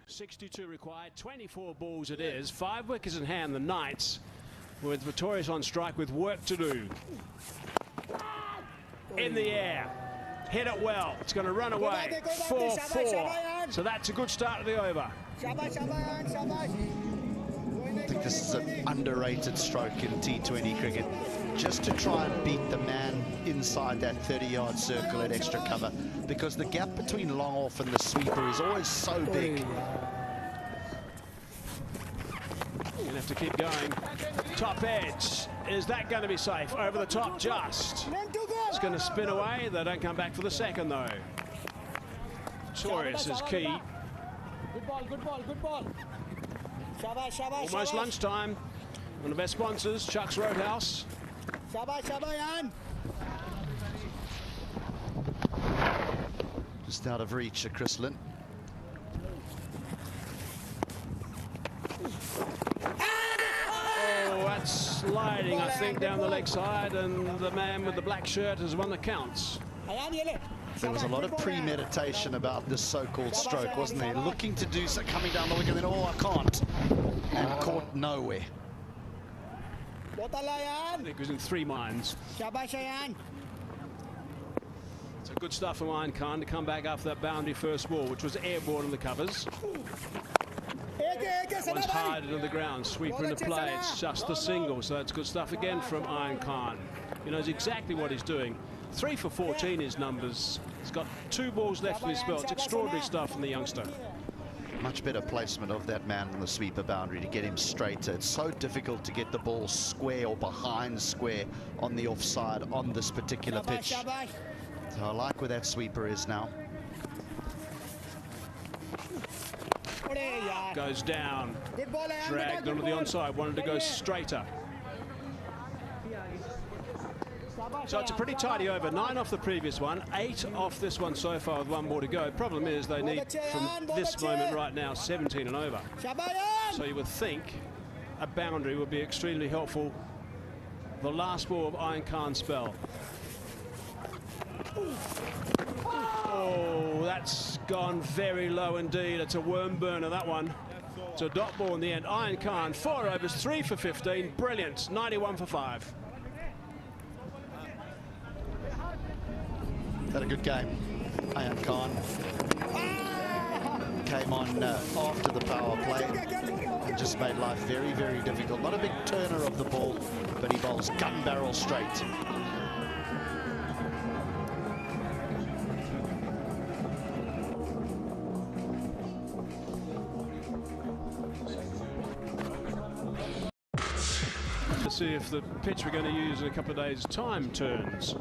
62 required, 24 balls it is. 5 wickets in hand, the Knights, with Victorious on strike with work to do. In the air, hit it well. It's going to run away. 4-4. So that's a good start to the over. I think this is an underrated stroke in T20 cricket. Just to try and beat the man inside that 30-yard circle at extra cover, because the gap between long off and the sweeper is always so big. You're going to have to keep going. Top edge. Is that going to be safe? Over the top just. It's going to spin away. They don't come back for the second, though. Victorious is key. Good ball, good ball, good ball. Almost lunchtime. One of our sponsors, Chuck's Roadhouse. Just out of reach of Chris Lynn. Oh, that's sliding, I think, down the leg side, and the man with the black shirt is one that counts. There was a lot of premeditation about this so-called stroke, wasn't there? Looking to do so, coming down the wicket, and then, oh, I can't. And caught nowhere. I think it was in 3 minds. So good stuff from Aire Khan to come back after that boundary first ball, which was airborne in the covers. One's hard into the ground, sweeper into play. It's just the single, so that's good stuff again from Aire Khan. He knows exactly what he's doing. 3 for 14 his numbers. He's got 2 balls left in his spell. It's extraordinary stuff from the youngster. Much better placement of that man on the sweeper boundary to get him straighter. It's so difficult to get the ball square or behind square on the offside on this particular pitch. So I like where that sweeper is now. Goes down, dragged onto the onside, wanted to go straighter. So it's a pretty tidy over. 9 off the previous one, 8 off this one so far with 1 ball to go. Problem is they need, from this moment right now, 17 and over. So you would think a boundary would be extremely helpful. The last ball of Aire Khan's spell. Oh, that's gone very low indeed. It's a worm burner, that one. It's a dot ball in the end. Aire Khan, 4 overs, 3 for 15. Brilliant. 91 for 5. Had a good game. Aire Khan came on after the power play and just made life very, very difficult. Not a big turner of the ball, but he bowls gun barrel straight. To see if the pitch we're going to use in a couple of days' time turns.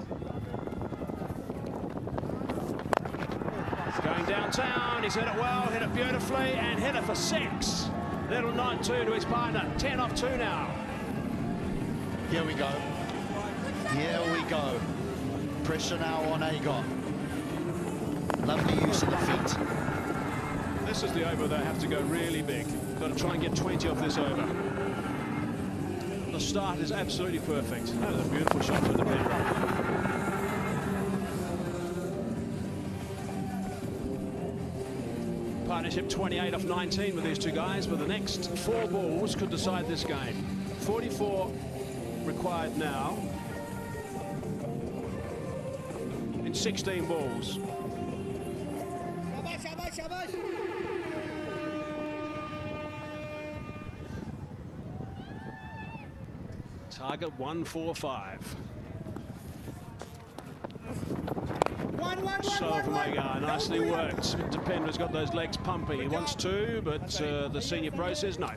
Going downtown, he's hit it well, hit it beautifully, and hit it for 6. Little 9-2 to his partner, 10 off 2 now. Here we go. Here we go. Pressure now on Aire. Lovely use of the feet. This is the over they have to go really big. Got to try and get 20 off this over. The start is absolutely perfect. That was a beautiful shot for Dipendra. Partnership 28 off 19 with these 2 guys, but the next 4 balls could decide this game. 44 required now in 16 balls. Target 145. So from Aire, nicely worked. Dipendra's got those legs pumping. He wants 2, but the senior pro says no.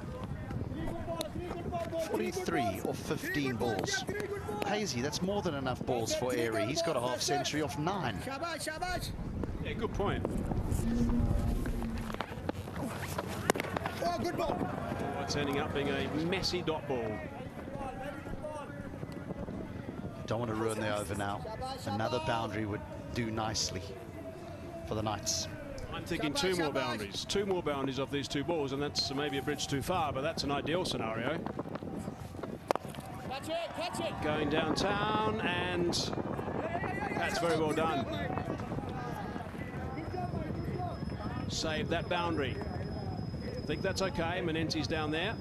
43 or 15 balls. Hazy, that's more than enough balls for Aire. He's got a half century off 9. Yeah, good point. Oh, good ball. Oh, it's ending up being a messy dot ball. Don't want to ruin the over now. Another boundary would do nicely for the Knights. I'm thinking 2 more boundaries. 2 more boundaries off these 2 balls, and that's maybe a bridge too far, but that's an ideal scenario. Catch it. Going downtown, and that's very well done. Saved that boundary. I think that's okay. Manenti's down there.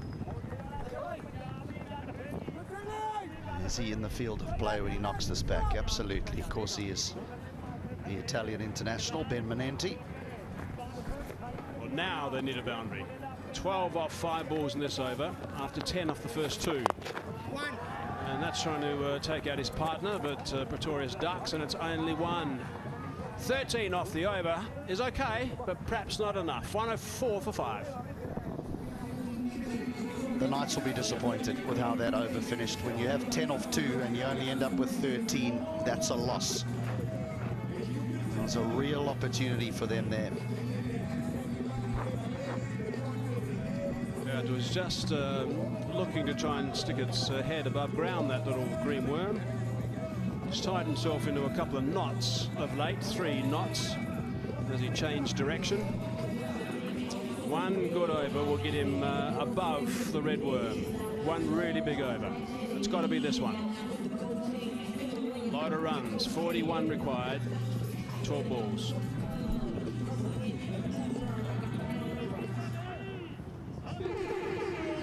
Is he in the field of play when he knocks this back? Absolutely. Of course he is. The Italian international, Ben Manenti. Well, now they need a boundary. 12 off 5 balls in this over, after 10 off the first 2. And that's trying to take out his partner, but Pretorius ducks, and it's only 1. 13 off the over is okay, but perhaps not enough. 104 for 5. The Knights will be disappointed with how that over finished. When you have 10 off 2 and you only end up with 13, that's a loss. There's a real opportunity for them there. Yeah, it was just looking to try and stick its head above ground, that little green worm. He's tied himself into a couple of knots of late, 3 knots, as he changed direction. 1 good over will get him above the red worm. 1 really big over. It's got to be this one. Lot of runs, 41 required, 12 balls.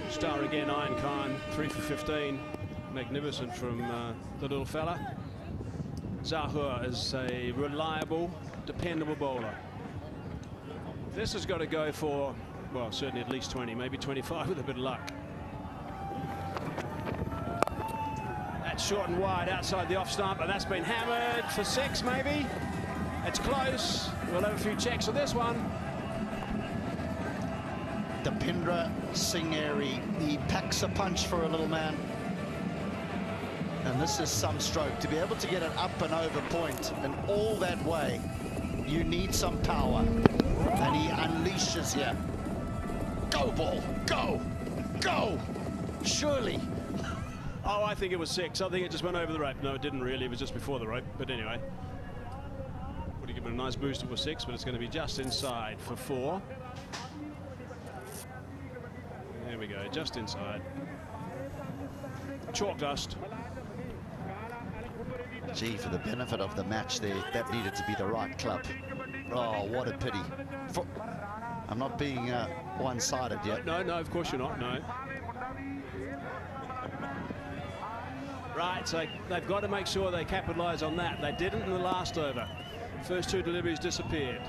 Star again, Iron Khan, 3 for 15. Magnificent from the little fella. Zahur is a reliable, dependable bowler. This has got to go for, well, certainly at least 20, maybe 25 with a bit of luck. That's short and wide outside the off stump, and that's been hammered for 6, maybe. It's close. We'll have a few checks on this one. Dipendra, Singh, Aire, he packs a punch for a little man. And this is some stroke. To be able to get it up and over point and all that way, you need some power. And he unleashes here. Go, ball, go, go, surely. Oh, I think it was 6. I think it just went over the rope. No, it didn't really. It was just before the rope. But anyway, would have given a nice boost if it was 6, but it's going to be just inside for 4. There we go, just inside. Chalk dust. Gee, for the benefit of the match there, that needed to be the right club. Oh, what a pity. I'm not being one-sided yet. No, of course you're not, no. Right, so they've got to make sure they capitalise on that. They didn't in the last over. First 2 deliveries disappeared.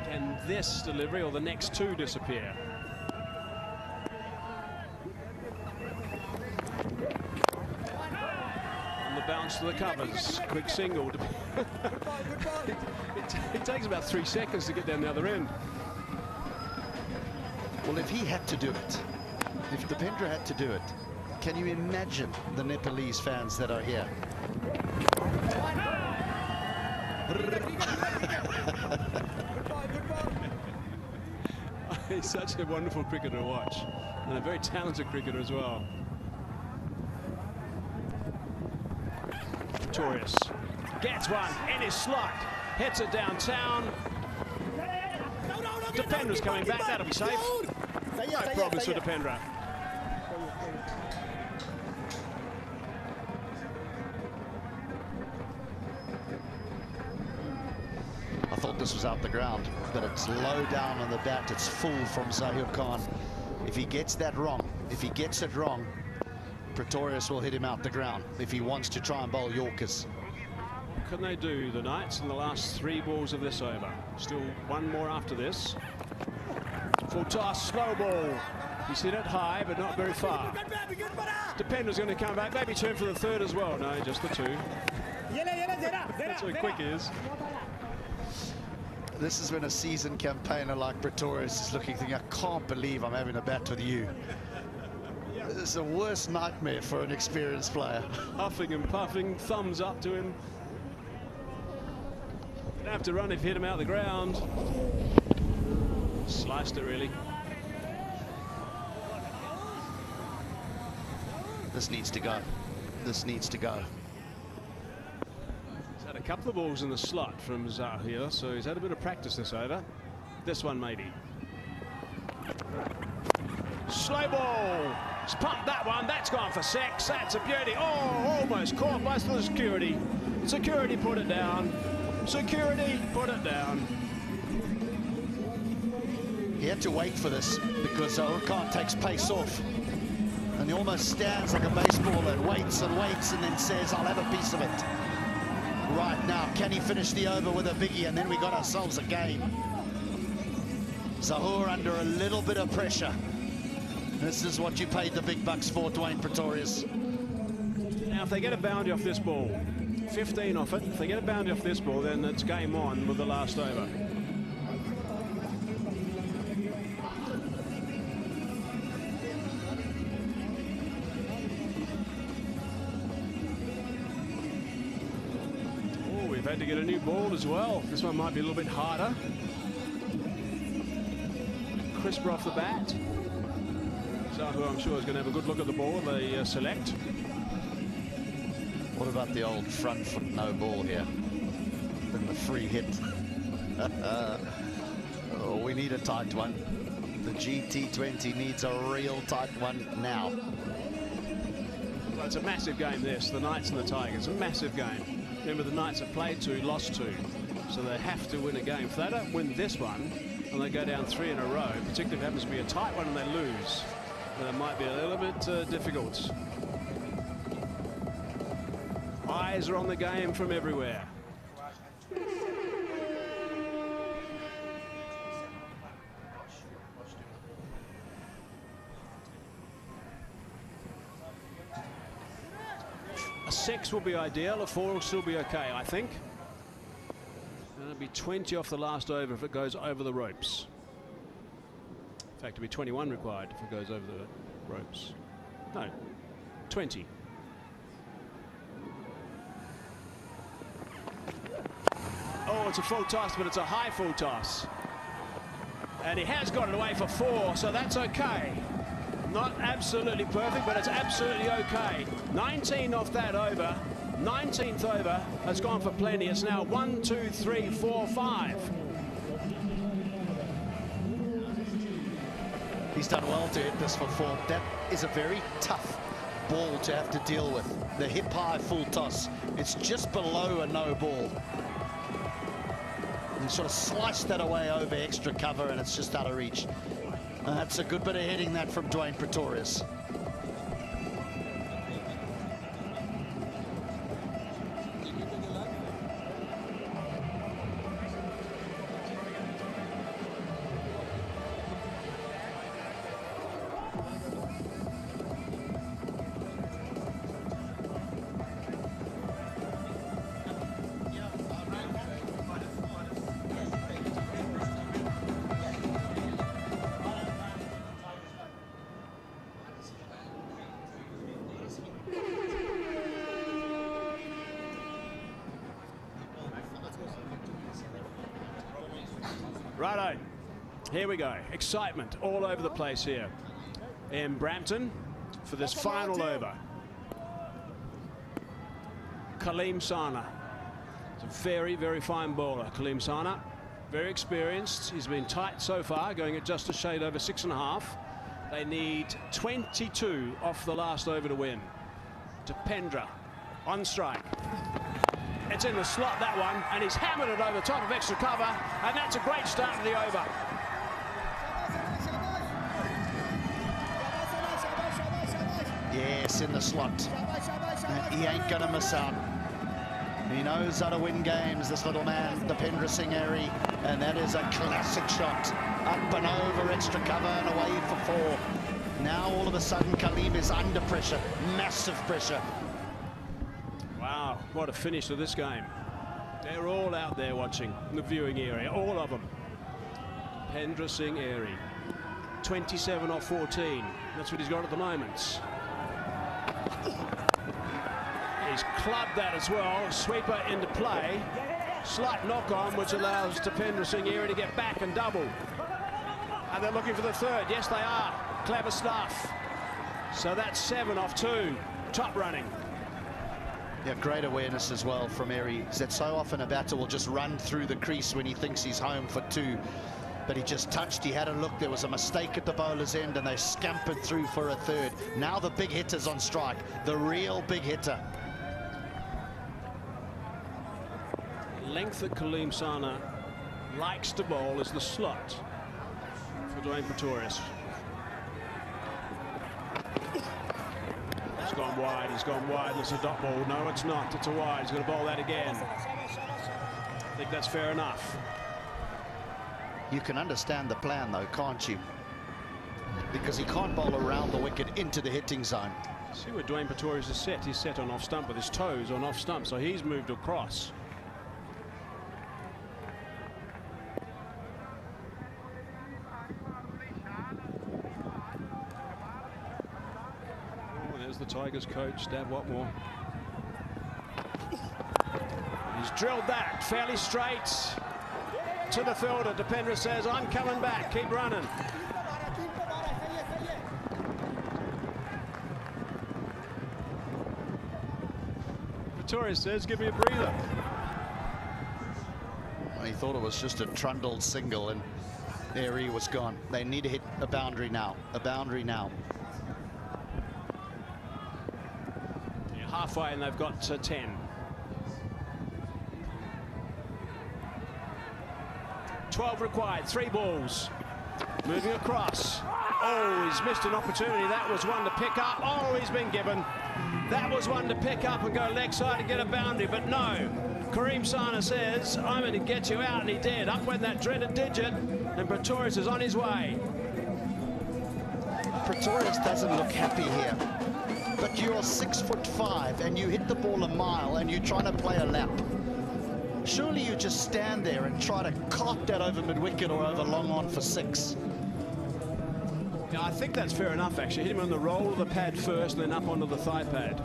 Can this delivery or the next 2 disappear? Bounce to the covers, quick single. it takes about 3 seconds to get down the other end. Well, if he had to do it, if Dipendra had to do it, can you imagine the Nepalese fans that are here? He's such a wonderful cricketer to watch, and a very talented cricketer as well. Pretorius gets one in his slot, hits it downtown. Dipendra's coming back, that'll be safe. No problems for Dipendra. I thought this was out the ground, but it's low down on the bat. It's full from Zahir Khan. If he gets that wrong, if he gets it wrong, Pretorius will hit him out the ground if he wants to try and bowl Yorkers. What can they do, the Knights, in the last 3 balls of this over? Still 1 more after this. Full toss, slow ball. He's hit it high, but not very far. Dipendra's going to come back, maybe turn for the 3rd as well. No, just the 2. That's how quick he is. This is when a seasoned campaigner like Pretorius is looking, thinking, I can't believe I'm having a bat with you. It's the worst nightmare for an experienced player. Huffing and puffing, thumbs up to him. Didn't have to run if he hit him out of the ground. Sliced it, really. This needs to go. This needs to go. He's had a couple of balls in the slot from Zahir, so he's had a bit of practice this over. This one, maybe. Slow ball. He's pumped that one. That's gone for 6. That's a beauty. Oh, almost caught by the security. Security put it down. Security put it down. He had to wait for this because Urquhart takes pace off. And he almost stands like a baseball and waits and then says, I'll have a piece of it. Right now, can he finish the over with a biggie? And then we got ourselves a game. Zahur under a little bit of pressure. This is what you paid the big bucks for, Dwayne Pretorius. Now, if they get a boundary off this ball, 15 off it, if they get a boundary off this ball, then it's game on with the last over. Oh, we've had to get a new ball as well. This one might be a little bit harder. Crisper off the bat. Zahu, I'm sure, is going to have a good look at the ball they select. What about the old front foot no ball here? And the free hit. Oh, we need a tight one. The GT20 needs a real tight one now. Well, it's a massive game, this. The Knights and the Tigers. A massive game. Remember, the Knights have played 2, lost 2. So they have to win a game. If they don't win this one, and they go down 3 in a row, particularly if it happens to be a tight one and they lose, then it might be a little bit difficult. Eyes are on the game from everywhere. A 6 will be ideal, a 4 will still be okay, I think. And it'll be 20 off the last over if it goes over the ropes. In fact, it'll be 21 required if it goes over the ropes. No, 20. Oh, it's a full toss, but it's a high full toss. And he has got it away for 4, so that's okay. Not absolutely perfect, but it's absolutely okay. 19 off that over. 19th over has gone for plenty. It's now 1, 2, 3, 4, 5. He's done well to hit this for 4. That is a very tough ball to have to deal with. The hip high full toss. It's just below a no ball. And sort of sliced that away over extra cover, and it's just out of reach. That's a good bit of hitting that from Dwayne Pretorius. Righto, here we go. Excitement all over the place here in Brampton for this final over. Kaleem Sana. It's a very, very fine bowler. Kaleem Sana, very experienced. He's been tight so far, going at just a shade over 6.5. They need 22 off the last over to win. Dipendra on strike. It's in the slot, that one, and he's hammered it over top of extra cover, and that's a great start to the over. Yes, in the slot. He ain't gonna miss out. He knows how to win games, this little man, Dipendra Singh Aire, and that is a classic shot. Up and over extra cover and away for 4. Now all of a sudden Kaleem is under pressure, massive pressure. Wow, what a finish to this game. They're all out there watching in the viewing area, all of them. Dipendra Singh Aire, 27 off 14. That's what he's got at the moment. He's clubbed that as well. Sweeper into play. Slight knock on, which allows Dipendra Singh Aire to get back and double. And they're looking for the 3rd. Yes, they are. Clever stuff. So that's 7 off 2. Top running. Yeah, great awareness as well from Aire. That so often a batter will just run through the crease when he thinks he's home for 2. But he just touched, he had a look, there was a mistake at the bowler's end, and they scampered through for a 3rd. Now the big hitter's on strike, the real big hitter. Length that Kaleem Sana likes to bowl is the slot. For Dwayne Pretorius. He's gone wide, he's gone wide. It's a dot ball. No, it's not. It's a wide. He's going to bowl that again. I think that's fair enough. You can understand the plan, though, can't you? Because he can't bowl around the wicket into the hitting zone. See where Dwayne Pretorius is set. He's set on off stump with his toes on off stump, so he's moved across. Oh, there's the Tigers coach, Dad Watmore. He's drilled that fairly straight to the fielder. Dipendra says, I'm coming back, keep running. Pretorius says, give me a breather. Well, he thought it was just a trundled single, and there he was gone. They need to hit a boundary now, a boundary now. Yeah, halfway, and they've got 10. 12 required, 3 balls. Moving across. Oh, he's missed an opportunity. That was one to pick up. Oh, he's been given. That was one to pick up and go leg side and get a boundary, but no. Kareem Sana says, I'm going to get you out, and he did. Up went that dreaded digit, and Pretorius is on his way. Pretorius doesn't look happy here. But you're 6'5" and you hit the ball a mile and you're trying to play a lap. Surely you just stand there and try to clock that over mid-wicket or over long on for 6. Yeah, I think that's fair enough, actually. Hit him on the roll of the pad first and then up onto the thigh pad.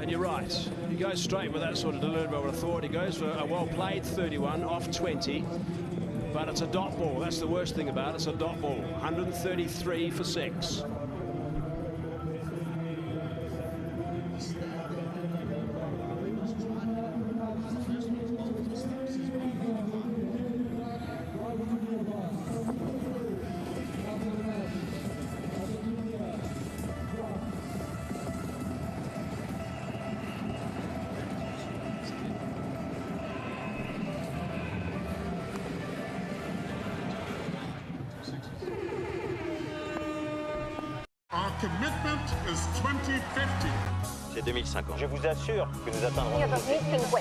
And you're right. He goes straight with that sort of delivery, I would have thought. He goes for a well-played 31 off 20. But it's a dot ball. That's the worst thing about it. It's a dot ball. 133 for 6. Our commitment is 2050. C'est 2050. Je vous assure que nous atteindrons nos objectifs.